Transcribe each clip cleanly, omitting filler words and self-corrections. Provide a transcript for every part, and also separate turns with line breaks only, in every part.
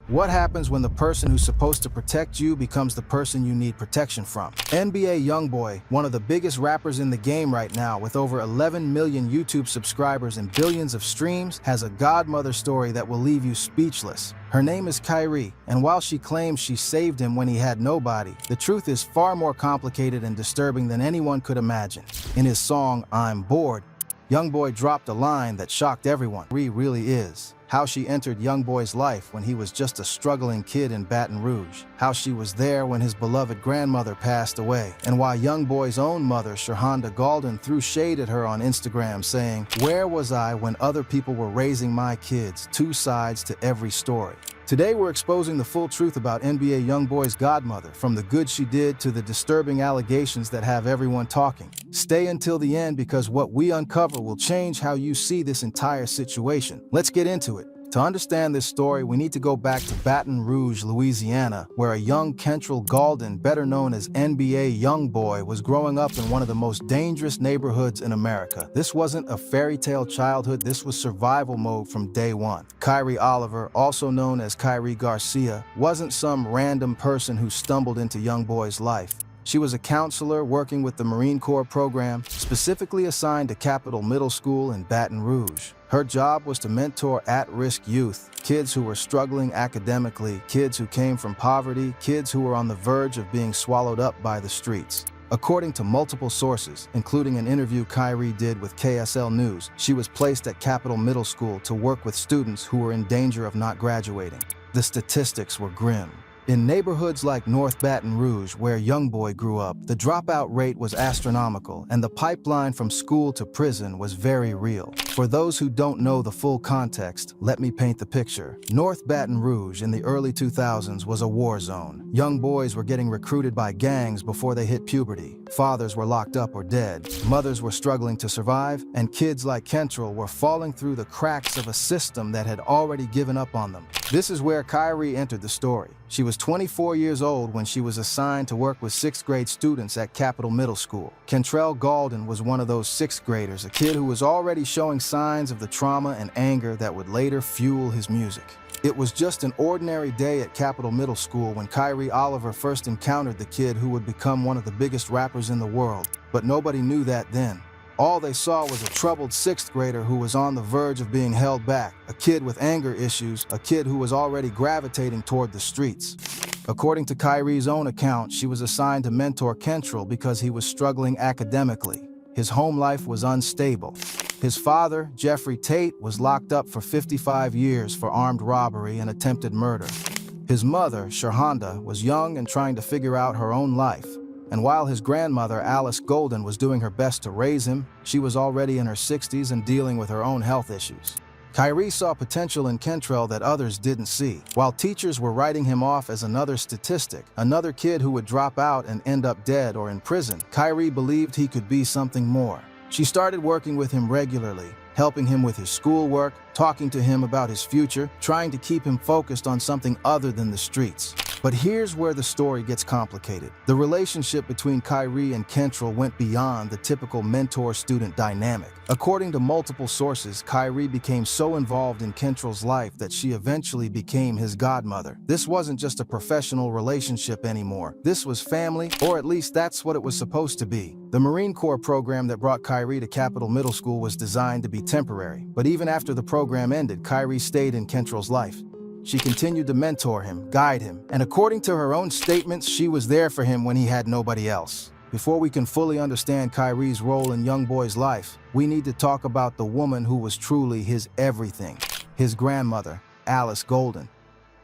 What happens when the person who's supposed to protect you becomes the person you need protection from? NBA Youngboy, one of the biggest rappers in the game right now with over 11 million YouTube subscribers and billions of streams, has a godmother story that will leave you speechless. Her name is Kyrie, and while she claims she saved him when he had nobody, the truth is far more complicated and disturbing than anyone could imagine. In his song, I'm Bored, Youngboy dropped a line that shocked everyone. Kyrie really is. How she entered Youngboy's life when he was just a struggling kid in Baton Rouge. How she was there when his beloved grandmother passed away. And why Youngboy's own mother, Shahonda Golden, threw shade at her on Instagram saying, "Where was I when other people were raising my kids?" Two sides to every story. Today we're exposing the full truth about NBA Youngboy's godmother, from the good she did to the disturbing allegations that have everyone talking. Stay until the end because what we uncover will change how you see this entire situation. Let's get into it. To understand this story, we need to go back to Baton Rouge, Louisiana, where a young Kentrell Gaulden, better known as NBA Youngboy, was growing up in one of the most dangerous neighborhoods in America. This wasn't a fairy tale childhood, this was survival mode from day one. Kyrie Oliver, also known as Kyrie Garcia, wasn't some random person who stumbled into Youngboy's life. She was a counselor working with the Marine Corps program, specifically assigned to Capitol Middle School in Baton Rouge. Her job was to mentor at-risk youth, kids who were struggling academically, kids who came from poverty, kids who were on the verge of being swallowed up by the streets. According to multiple sources, including an interview Kyrie did with KSL News, she was placed at Capitol Middle School to work with students who were in danger of not graduating. The statistics were grim. In neighborhoods like North Baton Rouge, where Youngboy grew up, the dropout rate was astronomical, and the pipeline from school to prison was very real. For those who don't know the full context, let me paint the picture. North Baton Rouge in the early 2000s was a war zone. Young boys were getting recruited by gangs before they hit puberty. Fathers were locked up or dead. Mothers were struggling to survive, and kids like Kentrell were falling through the cracks of a system that had already given up on them. This is where Kyrie entered the story. She was 24 years old when she was assigned to work with 6th grade students at Capitol Middle School. Kentrell Gaulden was one of those 6th graders, a kid who was already showing signs of the trauma and anger that would later fuel his music. It was just an ordinary day at Capitol Middle School when Kyrie Oliver first encountered the kid who would become one of the biggest rappers in the world. But nobody knew that then. All they saw was a troubled 6th grader who was on the verge of being held back, a kid with anger issues, a kid who was already gravitating toward the streets. According to Kyrie's own account, she was assigned to mentor Kentrell because he was struggling academically. His home life was unstable. His father, Jeffrey Tate, was locked up for 55 years for armed robbery and attempted murder. His mother, Shahonda, was young and trying to figure out her own life. And while his grandmother, Alice Golden, was doing her best to raise him, she was already in her 60s and dealing with her own health issues. Kyrie saw potential in Kentrell that others didn't see. While teachers were writing him off as another statistic, another kid who would drop out and end up dead or in prison, Kyrie believed he could be something more. She started working with him regularly, helping him with his schoolwork, talking to him about his future, trying to keep him focused on something other than the streets. But here's where the story gets complicated. The relationship between Kyrie and Kentrell went beyond the typical mentor-student dynamic. According to multiple sources, Kyrie became so involved in Kentrell's life that she eventually became his godmother. This wasn't just a professional relationship anymore. This was family, or at least that's what it was supposed to be. The Marine Corps program that brought Kyrie to Capitol Middle School was designed to be temporary, but even after the program ended, Kyrie stayed in Kentrell's life. She continued to mentor him, guide him, and according to her own statements, she was there for him when he had nobody else. Before we can fully understand Kyrie's role in Youngboy's life, we need to talk about the woman who was truly his everything, his grandmother, Alice Golden.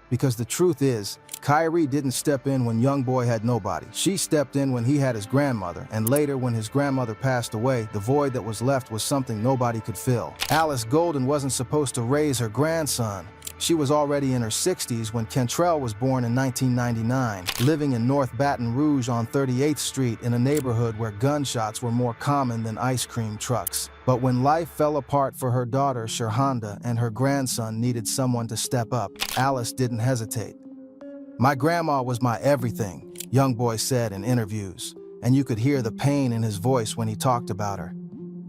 Because the truth is, Kyrie didn't step in when Youngboy had nobody. She stepped in when he had his grandmother, and later when his grandmother passed away, the void that was left was something nobody could fill. Alice Golden wasn't supposed to raise her grandson. She was already in her 60s when Kentrell was born in 1999, living in North Baton Rouge on 38th Street in a neighborhood where gunshots were more common than ice cream trucks. But when life fell apart for her daughter, Shahonda, and her grandson needed someone to step up, Alice didn't hesitate. "My grandma was my everything," Youngboy said in interviews, and you could hear the pain in his voice when he talked about her.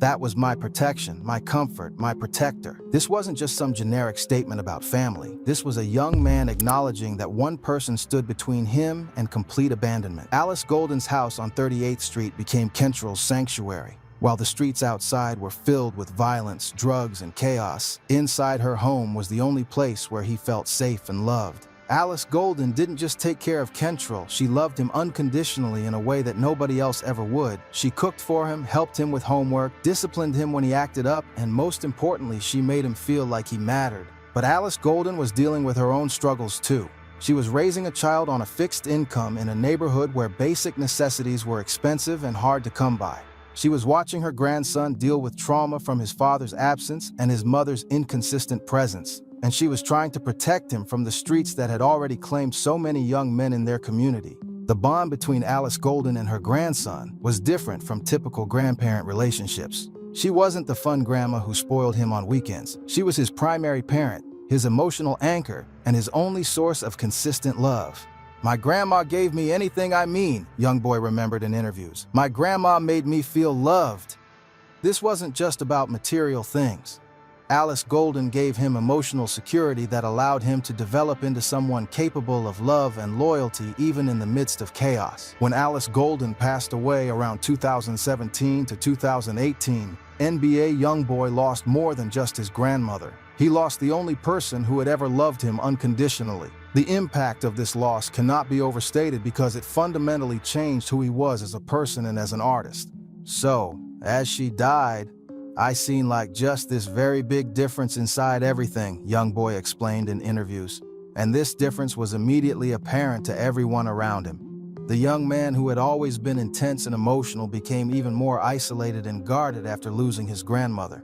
That was my protection, my comfort, my protector. This wasn't just some generic statement about family. This was a young man acknowledging that one person stood between him and complete abandonment. Alice Golden's house on 38th Street became Kentrell's sanctuary. While the streets outside were filled with violence, drugs, and chaos, inside her home was the only place where he felt safe and loved. Alice Golden didn't just take care of Kentrell, she loved him unconditionally in a way that nobody else ever would. She cooked for him, helped him with homework, disciplined him when he acted up, and most importantly, she made him feel like he mattered. But Alice Golden was dealing with her own struggles too. She was raising a child on a fixed income in a neighborhood where basic necessities were expensive and hard to come by. She was watching her grandson deal with trauma from his father's absence and his mother's inconsistent presence. And she was trying to protect him from the streets that had already claimed so many young men in their community. The bond between Alice Golden and her grandson was different from typical grandparent relationships. She wasn't the fun grandma who spoiled him on weekends. She was his primary parent, his emotional anchor, and his only source of consistent love. "My grandma gave me anything I mean," Youngboy remembered in interviews. "My grandma made me feel loved." This wasn't just about material things. Alice Golden gave him emotional security that allowed him to develop into someone capable of love and loyalty even in the midst of chaos. When Alice Golden passed away around 2017 to 2018, NBA Youngboy lost more than just his grandmother. He lost the only person who had ever loved him unconditionally. The impact of this loss cannot be overstated because it fundamentally changed who he was as a person and as an artist. So, as she died, "I seen like just this very big difference inside everything," Youngboy explained in interviews. And this difference was immediately apparent to everyone around him. The young man who had always been intense and emotional became even more isolated and guarded after losing his grandmother.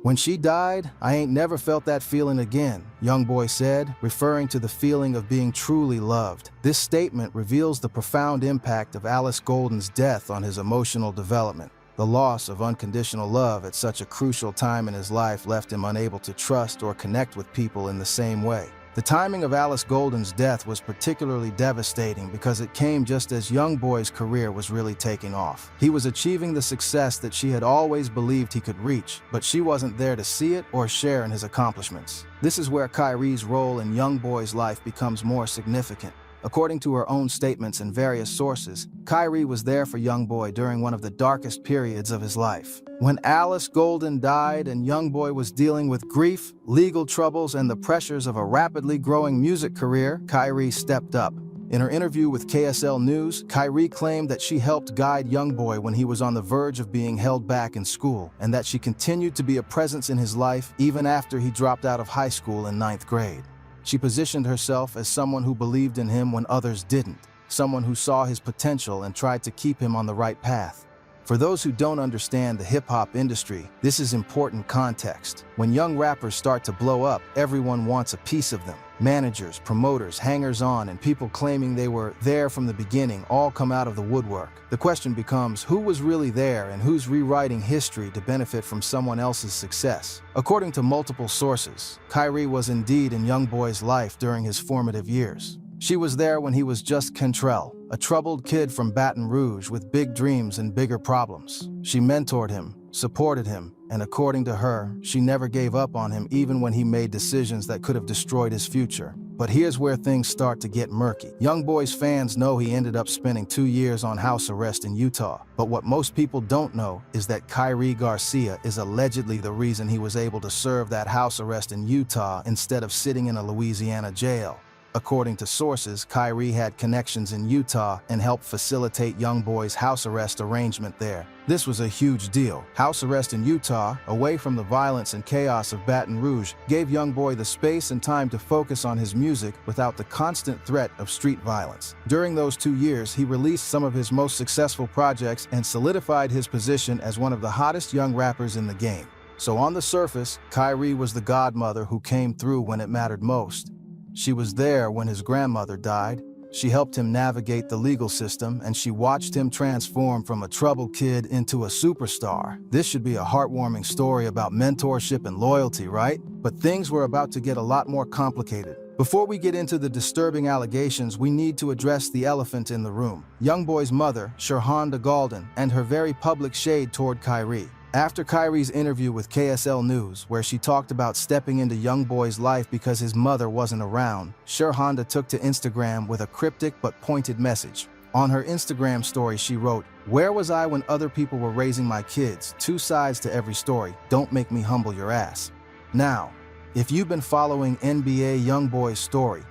"When she died, I ain't never felt that feeling again," Youngboy said, referring to the feeling of being truly loved. This statement reveals the profound impact of Alice Golden's death on his emotional development. The loss of unconditional love at such a crucial time in his life left him unable to trust or connect with people in the same way. The timing of Alice Golden's death was particularly devastating because it came just as Youngboy's career was really taking off. He was achieving the success that she had always believed he could reach, but she wasn't there to see it or share in his accomplishments. This is where Kyrie's role in Youngboy's life becomes more significant. According to her own statements and various sources, Kyrie was there for Youngboy during one of the darkest periods of his life. When Alice Golden died and Youngboy was dealing with grief, legal troubles, and the pressures of a rapidly growing music career, Kyrie stepped up. In her interview with KSL News, Kyrie claimed that she helped guide Youngboy when he was on the verge of being held back in school, and that she continued to be a presence in his life even after he dropped out of high school in 9th grade. She positioned herself as someone who believed in him when others didn't, someone who saw his potential and tried to keep him on the right path. For those who don't understand the hip-hop industry, this is important context. When young rappers start to blow up, everyone wants a piece of them. Managers, promoters, hangers-on, and people claiming they were there from the beginning all come out of the woodwork. The question becomes, who was really there and who's rewriting history to benefit from someone else's success? According to multiple sources, Kyrie was indeed in Youngboy's life during his formative years. She was there when he was just Kentrell, a troubled kid from Baton Rouge with big dreams and bigger problems. She mentored him, supported him, and according to her, she never gave up on him even when he made decisions that could have destroyed his future. But here's where things start to get murky. Youngboy's fans know he ended up spending 2 years on house arrest in Utah. But what most people don't know is that Kyrie Garcia is allegedly the reason he was able to serve that house arrest in Utah instead of sitting in a Louisiana jail. According to sources, Kyrie had connections in Utah and helped facilitate Youngboy's house arrest arrangement there. This was a huge deal. House arrest in Utah, away from the violence and chaos of Baton Rouge, gave Youngboy the space and time to focus on his music without the constant threat of street violence. During those 2 years, he released some of his most successful projects and solidified his position as one of the hottest young rappers in the game. So on the surface, Kyrie was the godmother who came through when it mattered most. She was there when his grandmother died. She helped him navigate the legal system, and she watched him transform from a troubled kid into a superstar. This should be a heartwarming story about mentorship and loyalty, right? But things were about to get a lot more complicated. Before we get into the disturbing allegations, we need to address the elephant in the room. Youngboy's mother, Shirhonda Golden, and her very public shade toward Kyrie. After Kyrie's interview with KSL News, where she talked about stepping into Youngboy's life because his mother wasn't around, Shurhanda took to Instagram with a cryptic but pointed message. On her Instagram story, she wrote, "Where was I when other people were raising my kids? Two sides to every story. Don't make me humble your ass." Now, if you've been following NBA Youngboy's story,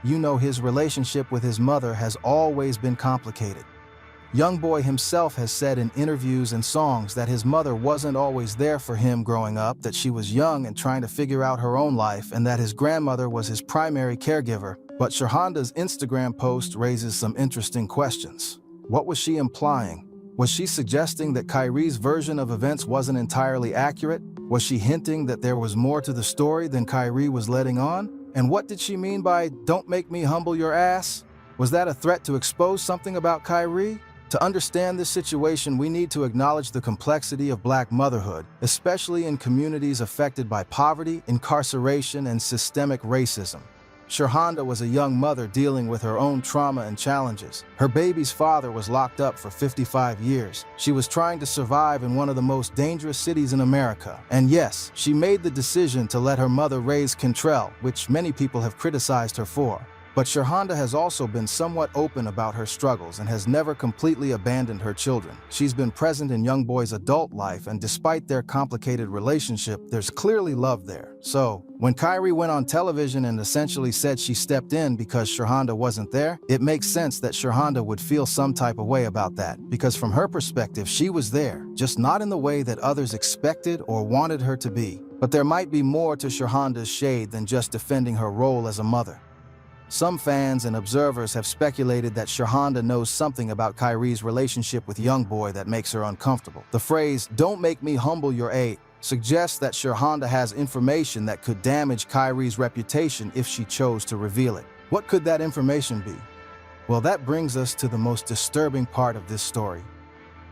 you know his relationship with his mother has always been complicated. Youngboy himself has said in interviews and songs that his mother wasn't always there for him growing up, that she was young and trying to figure out her own life, and that his grandmother was his primary caregiver. But Shurhanda's Instagram post raises some interesting questions. What was she implying? Was she suggesting that Kyrie's version of events wasn't entirely accurate? Was she hinting that there was more to the story than Kyrie was letting on? And what did she mean by "don't make me humble your ass"? Was that a threat to expose something about Kyrie? To understand this situation, we need to acknowledge the complexity of Black motherhood, especially in communities affected by poverty, incarceration, and systemic racism. Shurhanda was a young mother dealing with her own trauma and challenges. Her baby's father was locked up for 55 years. She was trying to survive in one of the most dangerous cities in America. And yes, she made the decision to let her mother raise Kentrell, which many people have criticized her for. But Shurhanda has also been somewhat open about her struggles and has never completely abandoned her children. She's been present in Youngboy's adult life, and despite their complicated relationship, there's clearly love there. So, when Kyrie went on television and essentially said she stepped in because Shurhanda wasn't there, it makes sense that Shurhanda would feel some type of way about that, because from her perspective, she was there, just not in the way that others expected or wanted her to be. But there might be more to Shurhanda's shade than just defending her role as a mother. Some fans and observers have speculated that Shurhanda knows something about Kyrie's relationship with Youngboy that makes her uncomfortable. The phrase, "don't make me humble your A," suggests that Shurhanda has information that could damage Kyrie's reputation if she chose to reveal it. What could that information be? Well, that brings us to the most disturbing part of this story.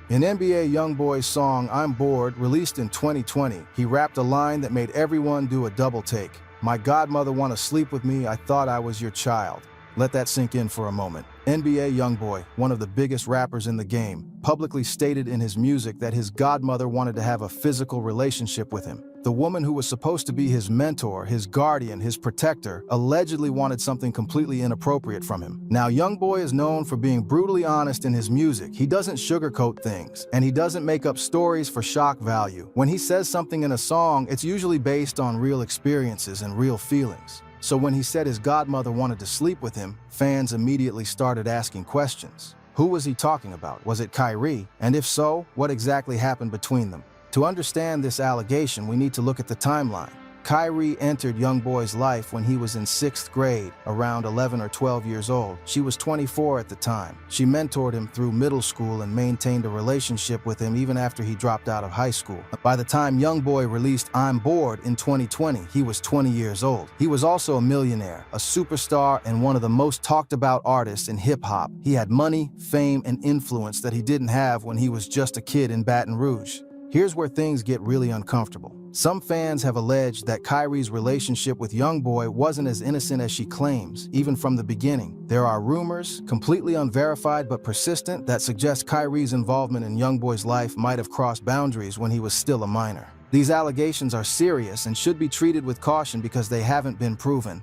In NBA Youngboy's song "I'm Bored," released in 2020, he rapped a line that made everyone do a double take. "My godmother wanna sleep with me, I thought I was your child." Let that sink in for a moment. NBA Youngboy, one of the biggest rappers in the game, publicly stated in his music that his godmother wanted to have a physical relationship with him. The woman who was supposed to be his mentor, his guardian, his protector, allegedly wanted something completely inappropriate from him. Now, Youngboy is known for being brutally honest in his music. He doesn't sugarcoat things, and he doesn't make up stories for shock value. When he says something in a song, it's usually based on real experiences and real feelings. So when he said his godmother wanted to sleep with him, fans immediately started asking questions. Who was he talking about? Was it Kyrie? And if so, what exactly happened between them? To understand this allegation, we need to look at the timeline. Kyrie entered Youngboy's life when he was in 6th grade, around 11 or 12 years old. She was 24 at the time. She mentored him through middle school and maintained a relationship with him even after he dropped out of high school. By the time Youngboy released "I'm Bored" in 2020, he was 20 years old. He was also a millionaire, a superstar, and one of the most talked about artists in hip-hop. He had money, fame, and influence that he didn't have when he was just a kid in Baton Rouge. Here's where things get really uncomfortable. Some fans have alleged that Kyrie's relationship with Youngboy wasn't as innocent as she claims, even from the beginning. There are rumors, completely unverified but persistent, that suggest Kyrie's involvement in Youngboy's life might have crossed boundaries when he was still a minor. These allegations are serious and should be treated with caution because they haven't been proven.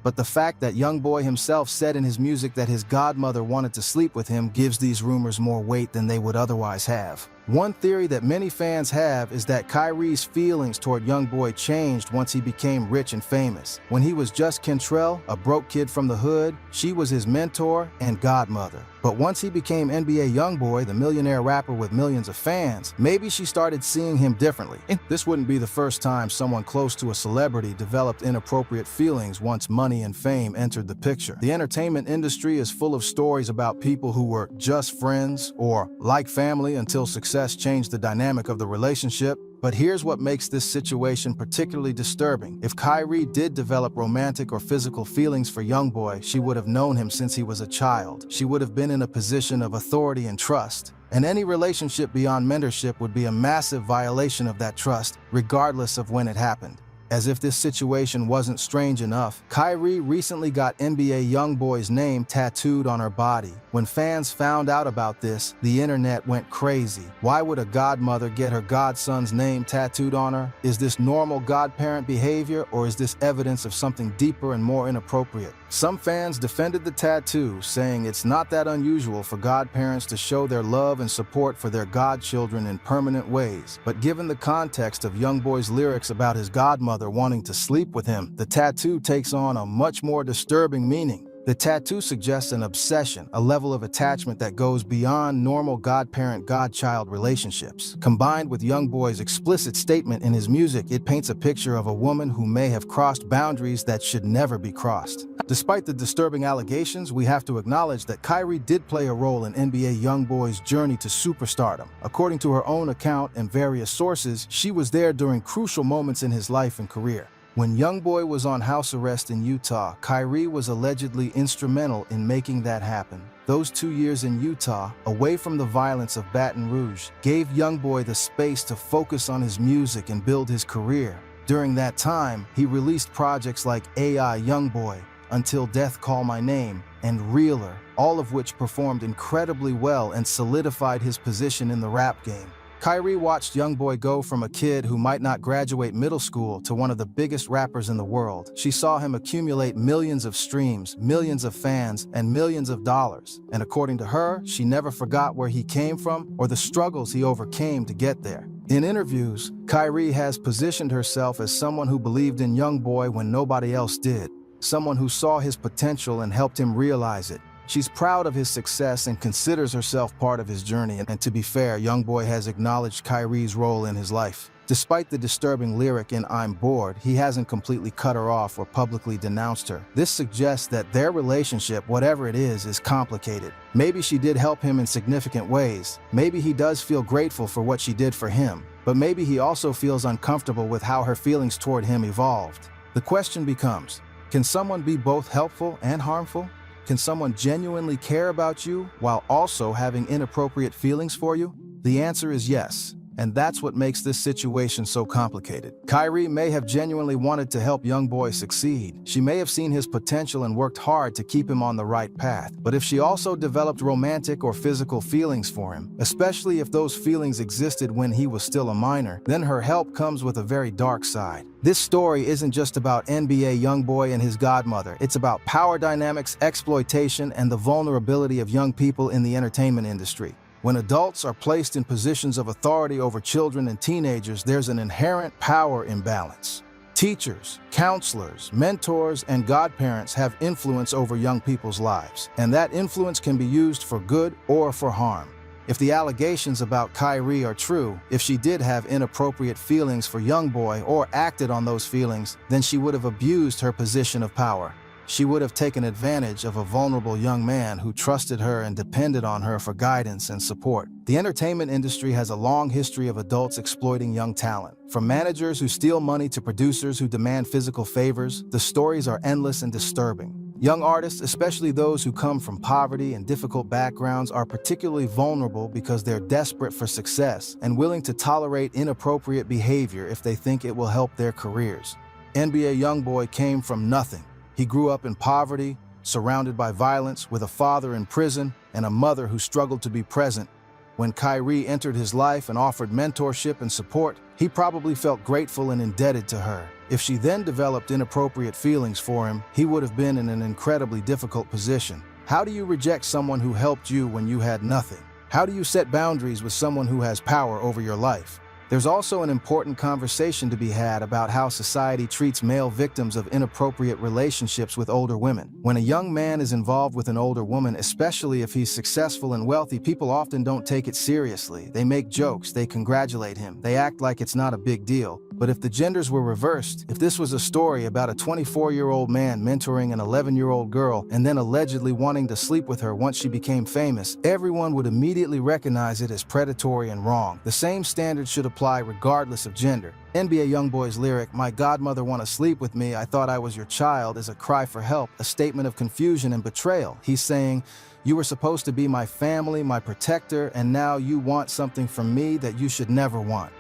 But the fact that Youngboy himself said in his music that his godmother wanted to sleep with him gives these rumors more weight than they would otherwise have. One theory that many fans have is that Kyrie's feelings toward Youngboy changed once he became rich and famous. When he was just Kentrell, a broke kid from the hood, she was his mentor and godmother. But once he became NBA Youngboy, the millionaire rapper with millions of fans, maybe she started seeing him differently. This wouldn't be the first time someone close to a celebrity developed inappropriate feelings once money and fame entered the picture. The entertainment industry is full of stories about people who were just friends or like family until success changed the dynamic of the relationship. But here's what makes this situation particularly disturbing. If Kyrie did develop romantic or physical feelings for Youngboy, she would have known him since he was a child. She would have been in a position of authority and trust. And any relationship beyond mentorship would be a massive violation of that trust, regardless of when it happened. As if this situation wasn't strange enough, Kyrie recently got NBA Youngboy's name tattooed on her body. When fans found out about this, the internet went crazy. Why would a godmother get her godson's name tattooed on her? Is this normal godparent behavior, or is this evidence of something deeper and more inappropriate? Some fans defended the tattoo, saying it's not that unusual for godparents to show their love and support for their godchildren in permanent ways. But given the context of Youngboy's lyrics about his godmother wanting to sleep with him, the tattoo takes on a much more disturbing meaning. The tattoo suggests an obsession, a level of attachment that goes beyond normal godparent-godchild relationships. Combined with Youngboy's explicit statement in his music, it paints a picture of a woman who may have crossed boundaries that should never be crossed. Despite the disturbing allegations, we have to acknowledge that Kyrie did play a role in NBA Youngboy's journey to superstardom. According to her own account and various sources, she was there during crucial moments in his life and career. When Youngboy was on house arrest in Utah, Kyrie was allegedly instrumental in making that happen. Those 2 years in Utah, away from the violence of Baton Rouge, gave Youngboy the space to focus on his music and build his career. During that time, he released projects like AI Youngboy, Until Death Call My Name, and Realer, all of which performed incredibly well and solidified his position in the rap game. Kyrie watched Youngboy go from a kid who might not graduate middle school to one of the biggest rappers in the world. She saw him accumulate millions of streams, millions of fans, and millions of dollars. And according to her, she never forgot where he came from or the struggles he overcame to get there. In interviews, Kyrie has positioned herself as someone who believed in Youngboy when nobody else did, someone who saw his potential and helped him realize it. She's proud of his success and considers herself part of his journey, and to be fair, Youngboy has acknowledged Kyrie's role in his life. Despite the disturbing lyric in I'm Bored, he hasn't completely cut her off or publicly denounced her. This suggests that their relationship, whatever it is complicated. Maybe she did help him in significant ways. Maybe he does feel grateful for what she did for him. But maybe he also feels uncomfortable with how her feelings toward him evolved. The question becomes, can someone be both helpful and harmful? Can someone genuinely care about you while also having inappropriate feelings for you? The answer is yes, and that's what makes this situation so complicated. Kyrie may have genuinely wanted to help Youngboy succeed. She may have seen his potential and worked hard to keep him on the right path. But if she also developed romantic or physical feelings for him, especially if those feelings existed when he was still a minor, then her help comes with a very dark side. This story isn't just about NBA Youngboy and his godmother. It's about power dynamics, exploitation, and the vulnerability of young people in the entertainment industry. When adults are placed in positions of authority over children and teenagers, there's an inherent power imbalance. Teachers, counselors, mentors, and godparents have influence over young people's lives, and that influence can be used for good or for harm. If the allegations about Kyrie are true, if she did have inappropriate feelings for Youngboy or acted on those feelings, then she would have abused her position of power. She would have taken advantage of a vulnerable young man who trusted her and depended on her for guidance and support. The entertainment industry has a long history of adults exploiting young talent. From managers who steal money to producers who demand physical favors, the stories are endless and disturbing. Young artists, especially those who come from poverty and difficult backgrounds, are particularly vulnerable because they're desperate for success and willing to tolerate inappropriate behavior if they think it will help their careers. NBA Youngboy came from nothing. He grew up in poverty, surrounded by violence, with a father in prison and a mother who struggled to be present. When Kyrie entered his life and offered mentorship and support, he probably felt grateful and indebted to her. If she then developed inappropriate feelings for him, he would have been in an incredibly difficult position. How do you reject someone who helped you when you had nothing? How do you set boundaries with someone who has power over your life? There's also an important conversation to be had about how society treats male victims of inappropriate relationships with older women. When a young man is involved with an older woman, especially if he's successful and wealthy, people often don't take it seriously. They make jokes, they congratulate him, they act like it's not a big deal. But if the genders were reversed, if this was a story about a 24-year-old man mentoring an 11-year-old girl and then allegedly wanting to sleep with her once she became famous, everyone would immediately recognize it as predatory and wrong. The same standard should apply regardless of gender. NBA Youngboy's lyric, "My godmother wanna sleep with me, I thought I was your child," is a cry for help, a statement of confusion and betrayal. He's saying, you were supposed to be my family, my protector, and now you want something from me that you should never want.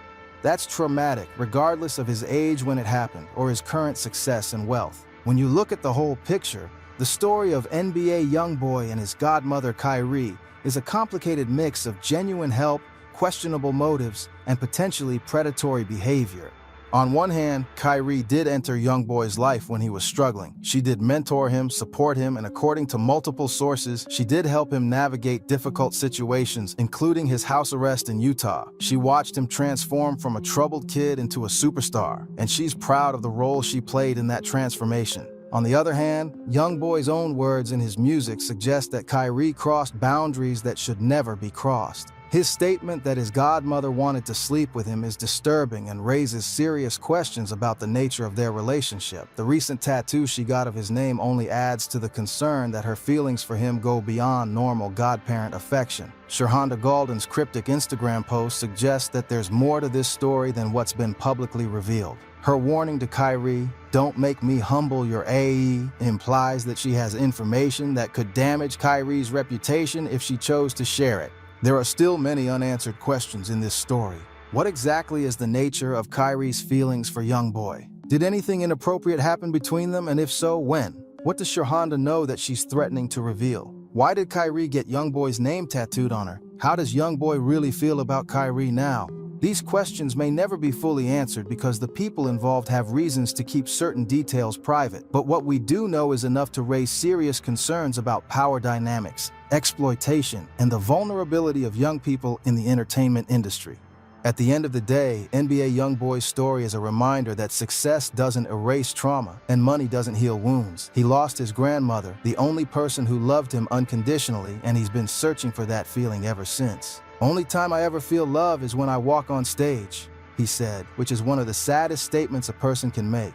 That's traumatic, regardless of his age when it happened or his current success and wealth. When you look at the whole picture, the story of NBA Youngboy and his godmother Kyrie is a complicated mix of genuine help, questionable motives, and potentially predatory behavior. On one hand, Kyrie did enter Youngboy's life when he was struggling. She did mentor him, support him, and according to multiple sources, she did help him navigate difficult situations, including his house arrest in Utah. She watched him transform from a troubled kid into a superstar, and she's proud of the role she played in that transformation. On the other hand, Youngboy's own words in his music suggest that Kyrie crossed boundaries that should never be crossed. His statement that his godmother wanted to sleep with him is disturbing and raises serious questions about the nature of their relationship. The recent tattoo she got of his name only adds to the concern that her feelings for him go beyond normal godparent affection. Shurhonda Gaulden's cryptic Instagram post suggests that there's more to this story than what's been publicly revealed. Her warning to Kyrie, "Don't make me humble your AE," implies that she has information that could damage Kyrie's reputation if she chose to share it. There are still many unanswered questions in this story. What exactly is the nature of Kyrie's feelings for Youngboy? Did anything inappropriate happen between them, and if so, when? What does Shurhonda know that she's threatening to reveal? Why did Kyrie get Youngboy's name tattooed on her? How does Youngboy really feel about Kyrie now? These questions may never be fully answered because the people involved have reasons to keep certain details private. But what we do know is enough to raise serious concerns about power dynamics, exploitation, and the vulnerability of young people in the entertainment industry. At the end of the day, NBA Youngboy's story is a reminder that success doesn't erase trauma and money doesn't heal wounds. He lost his grandmother, the only person who loved him unconditionally, and he's been searching for that feeling ever since. "Only time I ever feel love is when I walk on stage," he said, which is one of the saddest statements a person can make.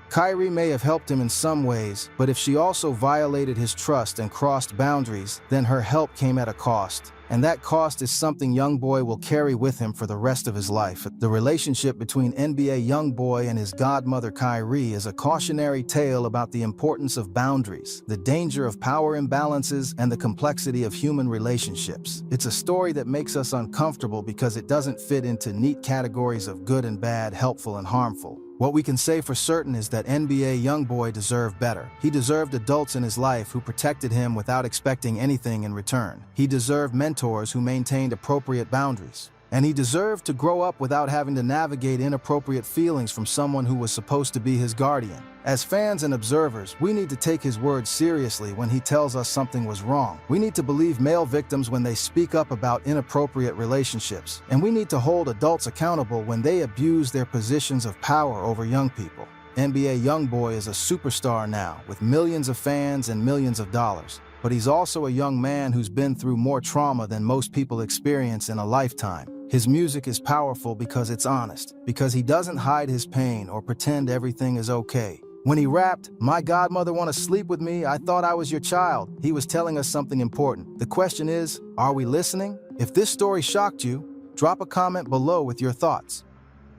Kyrie may have helped him in some ways, but if she also violated his trust and crossed boundaries, then her help came at a cost. And that cost is something Youngboy will carry with him for the rest of his life. The relationship between NBA Youngboy and his godmother Kyrie is a cautionary tale about the importance of boundaries, the danger of power imbalances, and the complexity of human relationships. It's a story that makes us uncomfortable because it doesn't fit into neat categories of good and bad, helpful and harmful. What we can say for certain is that NBA Youngboy deserved better. He deserved adults in his life who protected him without expecting anything in return. He deserved mentors who maintained appropriate boundaries. And he deserved to grow up without having to navigate inappropriate feelings from someone who was supposed to be his guardian. As fans and observers, we need to take his words seriously when he tells us something was wrong. We need to believe male victims when they speak up about inappropriate relationships. And we need to hold adults accountable when they abuse their positions of power over young people. NBA Youngboy is a superstar now, with millions of fans and millions of dollars. But he's also a young man who's been through more trauma than most people experience in a lifetime. His music is powerful because it's honest, because he doesn't hide his pain or pretend everything is okay. When he rapped, "My godmother wanna sleep with me, I thought I was your child," he was telling us something important. The question is, are we listening? If this story shocked you, drop a comment below with your thoughts.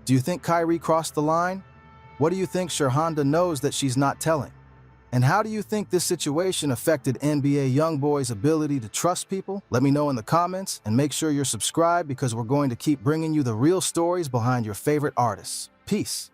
Do you think Kyrie crossed the line? What do you think Shurhonda knows that she's not telling? And how do you think this situation affected NBA Youngboy's ability to trust people? Let me know in the comments, and make sure you're subscribed because we're going to keep bringing you the real stories behind your favorite artists. Peace.